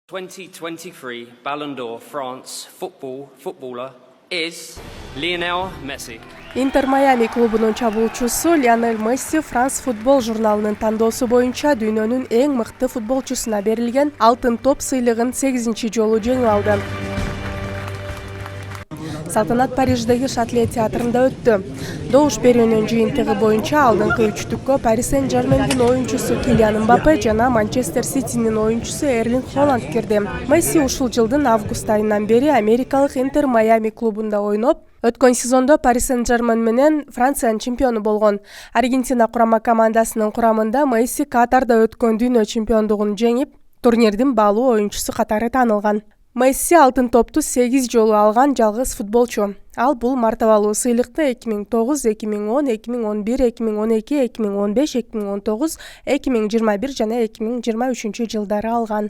2023 Ballon d'Or France footballer is Lionel Messi. Интер Майами клубунун чабуучусу Лионель Месси Франс футбол журналынын тандоосу боюнча дүйнөнүн эң мыкты футболчусуна берилген алтын топ сыйлыгын 8 жолу жеңип алды. Салтанат Париждеги Шатле театрында өттү. Добуш берүүнүн жыйынтыгы боюнча алдыңкы үчтүккө Парис Сен-Жермендин оюнчусу Килиан Мбаппе жана Манчестер Ситинин оюнчусу Эрлинг Холланд кирди. Месси ушул жылдын август айынан бери америкалык Интер Майами клубунда ойноп, өткөн сезондо Парис Сен-Жермен менен Франциянын чемпиону болгон. Аргентина курама командасынын курамында Месси Катарда өткөн дүйнө чемпиондугун жеңип, турнирдин баалуу оюнчусу катары таанылган. Месси алтын топту 8 жолу алган жалгыз футболчу. Ал бул мартабалуу сыйлыкты 2009, 2010, 2011, 2012, 2015, 2019, 2021 жана 2023 жылдары алган.